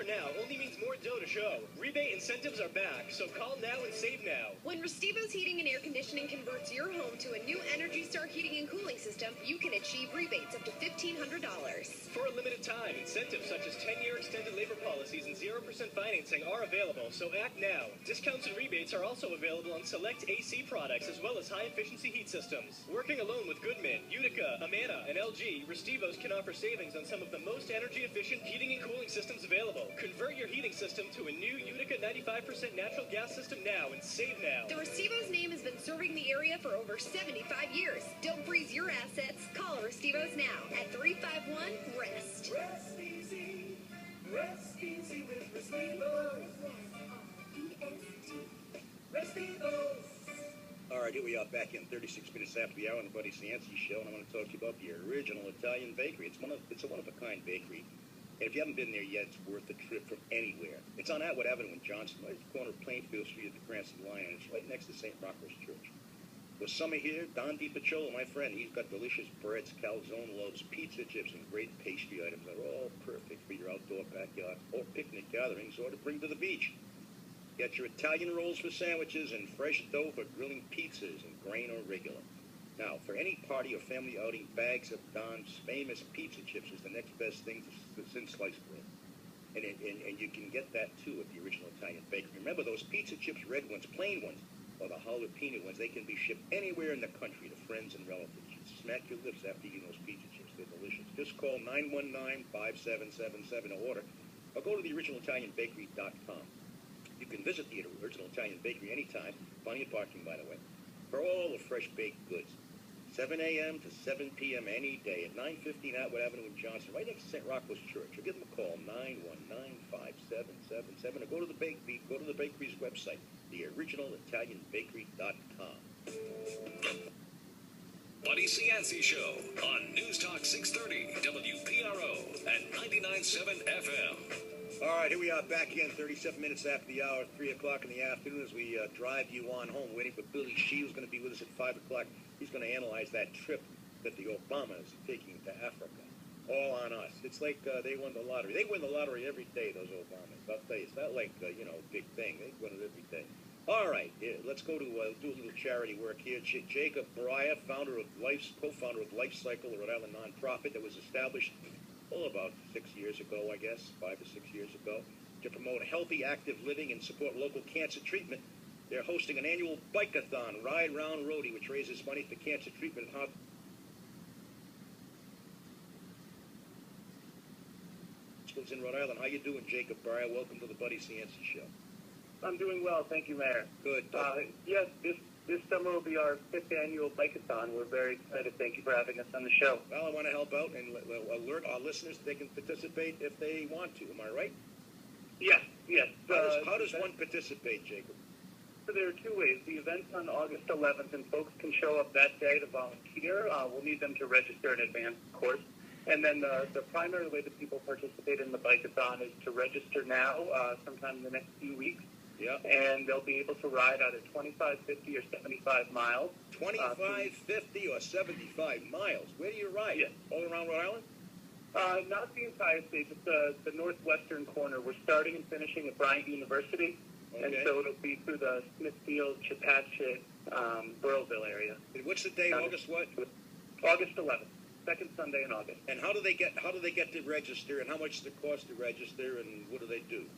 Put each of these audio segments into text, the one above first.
now only means more dough to show. Rebate incentives are back, so call now and save now. When Restivo's Heating and Air Conditioning converts your home to a new Energy Star heating and cooling system, you can achieve rebates up to $1,500. For a limited time, incentives such as 10-year extended labor policies and 0% financing are available, so act now. Discounts and rebates are also available on select AC products as well as high-efficiency heat systems. Working alone with Goodman, Utica, Amana, and LG, Restivo's can offer savings on some of the most energy-efficient heating and cooling systems available. Convert your heating system to a new Utica 95% natural gas system now and save now. The Restivo's name has been serving the area for over 75 years. Don't freeze your assets. Call Restivo's now at 351-REST. Rest easy. Rest easy with Restivo's. Restivo's. All right, here we are back in 36 minutes after the hour on the Buddy Cianci Show, and I want to talk to you about the original Italian bakery. It's a one-of-a-kind bakery, and if you haven't been there yet, it's worth a trip from anywhere. It's on Atwood Avenue in Johnson, right at the corner of Plainfield Street at the Cranston Lion, and it's right next to St. Rocco's Church. With summer here, Don DiPicciolo, my friend, he's got delicious breads, calzone loaves, pizza chips, and great pastry items that are all perfect for your outdoor backyard or picnic gatherings or to bring to the beach. Get your Italian rolls for sandwiches and fresh dough for grilling pizzas in grain or regular. Now, for any party or family outing, bags of Don's famous pizza chips is the next best thing since sliced bread. And you can get that, too, at the original Italian bakery. Remember, those pizza chips, red ones, plain ones, or the jalapeno ones, they can be shipped anywhere in the country to friends and relatives. You smack your lips after eating those pizza chips. They're delicious. Just call 919-5777 to order, or go to theoriginalitalianbakery.com. You can visit the Original Italian Bakery anytime. Plenty of parking, by the way, for all the fresh baked goods. 7 a.m. to 7 p.m. any day at 915 Atwood Avenue in Johnson, right next to St. Rocco's Church. Or give them a call, 919-5777, or go to the bakery's website, theoriginalitalianbakery.com. Buddy Cianci Show on News Talk 630 WPRO at 99.7 FM. All right, here we are back in 37 minutes after the hour, 3 o'clock in the afternoon as we drive you on home, waiting for Billy Shee, who's going to be with us at 5 o'clock. He's going to analyze that trip that the Obamas are taking to Africa. All on us. It's like they won the lottery. They win the lottery every day, those Obamas. I'll tell you, it's not like, a big thing. They win it every day. All right, let's go to do a little charity work here. Jacob Brier, co-founder of LIFEcycle, a Rhode Island nonprofit that was established about 6 years ago, I guess, 5 to 6 years ago, to promote healthy, active living and support local cancer treatment. They're hosting an annual bike-a-thon, Ride Round Roadie, which raises money for cancer treatment and hospitals in Rhode Island. How you doing, Jacob Brier? Welcome to the Buddy Cianci Show. I'm doing well, thank you, Mayor. Good. Yes, this summer will be our 5th annual bike-a-thon. We're very excited. Thank you for having us on the show. Well, I want to help out and alert our listeners that they can participate if they want to. Am I right? Yes. How does one participate, Jacob? So there are two ways. The event's on August 11th, and folks can show up that day to volunteer. We'll need them to register in advance, of course. And then the primary way that people participate in the bike-a-thon is to register now, sometime in the next few weeks. Yeah. And they'll be able to ride either 25, 50, or 75 miles. 25, 50, or 75 miles. Where do you ride? Yes. All around Rhode Island? Not the entire state, but the northwestern corner. We're starting and finishing at Bryant University. Okay. And so it'll be through the Smithfield, Chepachet, Burrillville area. And what's the day? August what? August 11th, second Sunday in August. And how do they get to register? And how much does it cost to register? And what do they do?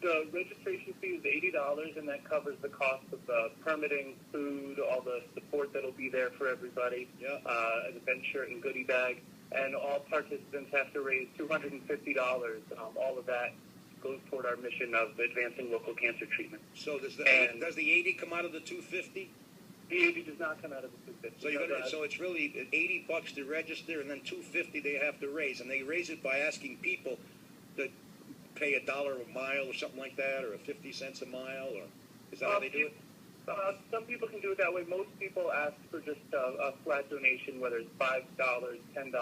The registration fee is $80, and that covers the cost of the permitting, food, all the support that'll be there for everybody, an event shirt and goodie bag, and all participants have to raise $250. All of that goes toward our mission of advancing local cancer treatment. So does the 80 come out of the 250? The 80 does not come out of the 250. So it's really $80 to register, and then $250 they have to raise, and they raise it by asking people to pay $1 a mile or something like that, or 50 cents a mile, or is that how they do it? Some people can do it that way. Most people ask for just a flat donation, whether it's $5, $10,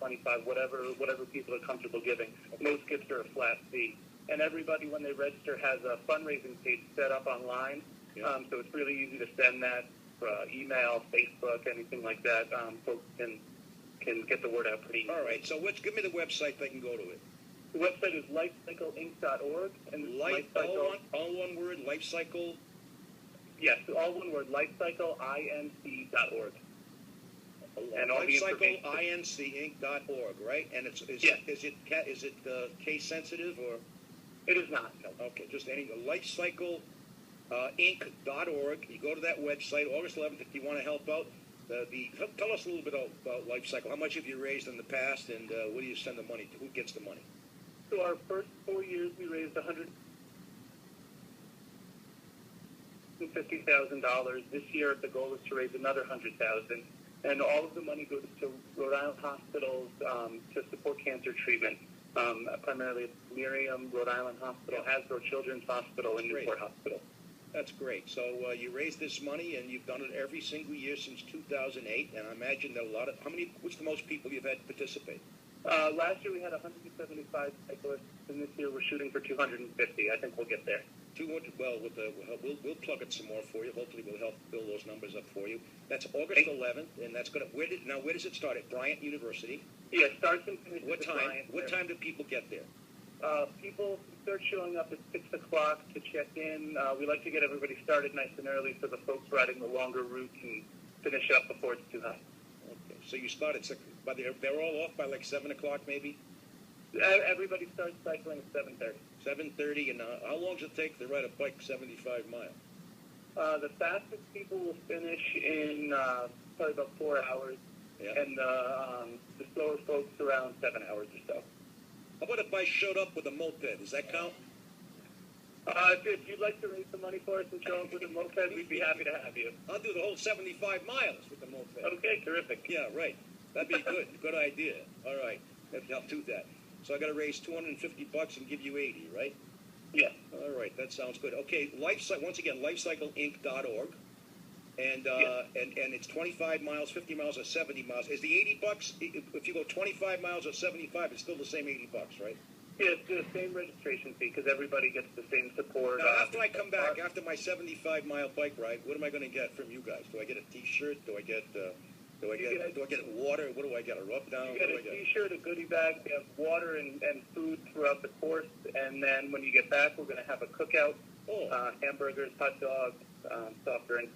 $25, whatever people are comfortable giving. Most gifts are a flat fee. And everybody, when they register, has a fundraising page set up online. Yeah. So it's really easy to send that email, Facebook, anything like that. Folks can get the word out pretty easily. All right. So give me the website they can go to it. The website is lifecycleinc.org. And All one word, LIFEcycle. Yes, all one word, lifecycleinc.org. And all the information. LIFEcycleinc.org, right? And is it case sensitive or? It is not. No. Okay, just any LIFEcycleinc.org. You go to that website, August 11th, if you want to help out. Tell us a little bit about LIFEcycle. How much have you raised in the past, and what do you send the money to? Who gets the money? So our first 4 years, we raised $150,000. This year, the goal is to raise another $100,000, and all of the money goes to Rhode Island hospitals to support cancer treatment. Primarily, Miriam, Rhode Island Hospital, Hasbro Children's Hospital, and Newport Hospital. That's great. So you raised this money, and you've done it every single year since 2008. And I imagine that what's the most people you've had participate? Last year we had 175 cyclists, and this year we're shooting for 250. I think we'll get there. 200. Well, we'll plug it some more for you. Hopefully, we'll help build those numbers up for you. That's August 11th, and that's going to. Where does it start? At Bryant University. Yeah, starts and finishes. What time? Bryant, what time do people get there? People start showing up at 6 o'clock to check in. We like to get everybody started nice and early, so the folks riding the longer route can finish up before it's too hot. Okay, so you start at 6, but they're all off by like 7 o'clock, maybe. Everybody starts cycling at 7:30. 7:30, and how long does it take to ride a bike 75 miles? The fastest people will finish in probably about 4 hours, and the slower folks around 7 hours or so. How about if I showed up with a moped? Does that count? If you'd like to raise some money for us and show up with a moped, we'd be happy to have you. I'll do the whole 75 miles with the moped. Okay, terrific. Yeah, right. That'd be good. Good idea. All right. I'll do that. So I got to raise $250 and give you 80, right? Yeah. All right. That sounds good. Okay. Once again, LIFEcycleinc.org. And it's 25 miles, 50 miles, or 70 miles. Is the $80, if you go 25 miles or 75, it's still the same $80, right? Yeah, it's the same registration fee because everybody gets the same support. Now, after I come back, after my 75-mile bike ride, what am I going to get from you guys? Do I get a T-shirt? Do I get water? What do I get? A rub down? You get a T-shirt, a goodie bag. We have water and food throughout the course, and then when you get back, we're going to have a cookout. Hamburgers, hot dogs, soft drinks.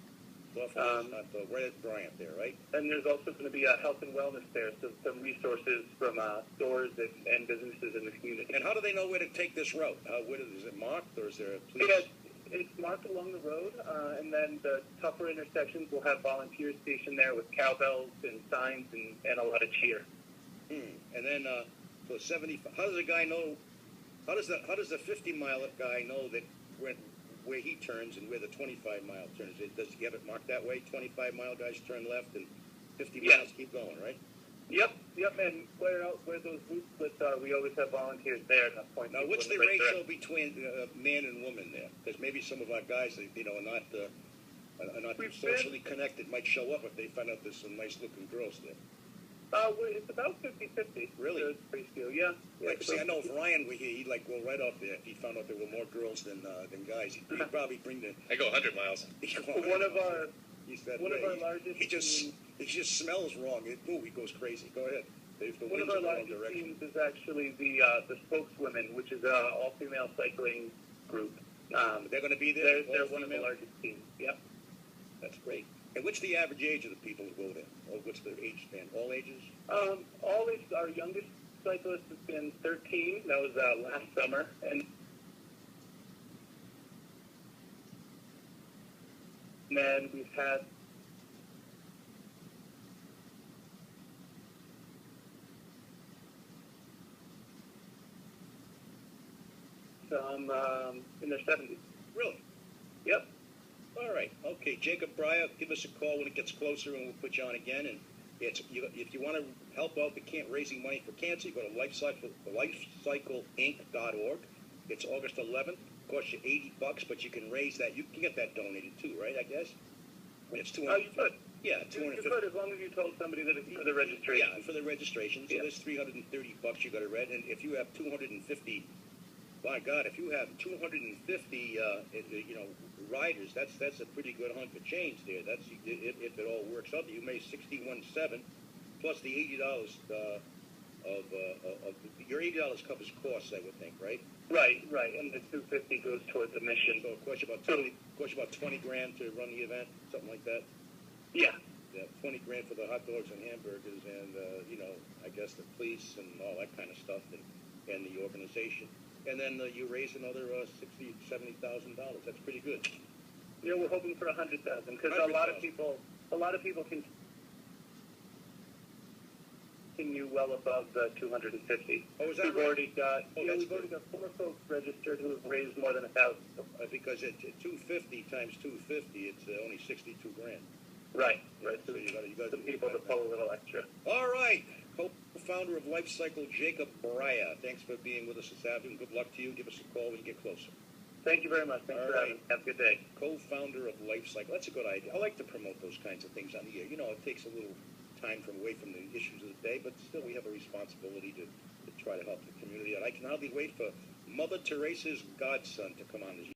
Right at Brier there, right? And there's also going to be a health and wellness there, so some resources from stores and businesses in the community. And how do they know where to take this route? Is it marked, or is there a police? Yeah, it's marked along the road, and then the tougher intersections will have volunteers stationed there with cowbells and signs and a lot of cheer. And then, so 70. How does a guy know? How does the 50-mile guy know that where he turns and where the 25-mile turns? Does he have it marked that way? 25-mile guys turn left, and 50 miles keep going, right? Yep. And where those route splits are, we always have volunteers there at that point. Now, what's the ratio between man and woman there? Because maybe some of our guys, are not socially connected, might show up if they find out there's some nice-looking girls there. It's about 50-50. Really? Yeah. I know if Ryan were here, he'd go right up there. If he found out there were more girls than guys, he'd probably bring the. I go 100 miles. One of our largest. He just smells wrong. He goes crazy. Go ahead. One of our largest teams is actually the spokeswomen, which is an all-female cycling group. They're going to be there. They're one of the largest teams. Yep. That's great. And what's the average age of the people who go there? Or what's the age span? All ages? All ages. Our youngest cyclist has been 13. That was last summer. And then we've had some in their 70s. Really? Yep. All right. Okay, Jacob Brier, give us a call when it gets closer, and we'll put you on again. And if you want to help out the raising money for cancer, go to LIFEcycleinc.org. It's August 11th. It costs you $80, but you can raise that. You can get that donated too, right? I guess. It's $200. You could. Yeah, $250. You could, as long as you told somebody that it's for the registration. Yeah, for the registration. So there's $330 you got to read, and if you have 250. My God, if you have 250, riders, that's a pretty good hunk of change there. That's if it all works out. You made $61.7 plus the $80 your $80 covers costs, I would think, right? Right, and the $250 goes towards the mission. So it costs you about 20 grand to run the event, something like that. Yeah. Yeah, 20 grand for the hot dogs and hamburgers, and I guess the police and all that kind of stuff, and the organization, and then you raise another $60,000, $70,000. That's pretty good. Yeah, we're hoping for 100,000 because a lot of people can continue well above the 250. Oh, is that we've right? already got we've already got 4 folks registered who have raised more than 1,000. Because at 250 times 250, it's only 62 grand. Right. So you got some people to pull a little extra. All right. Co-founder of LIFEcycle, Jacob Brier. Thanks for being with us this afternoon. Good luck to you. Give us a call when you get closer. Thank you very much. Thanks for having me. Have a good day. Co-founder of LIFEcycle. That's a good idea. I like to promote those kinds of things on the air. It takes a little time away from the issues of the day, but still we have a responsibility to try to help the community. And I can hardly wait for Mother Teresa's godson to come on this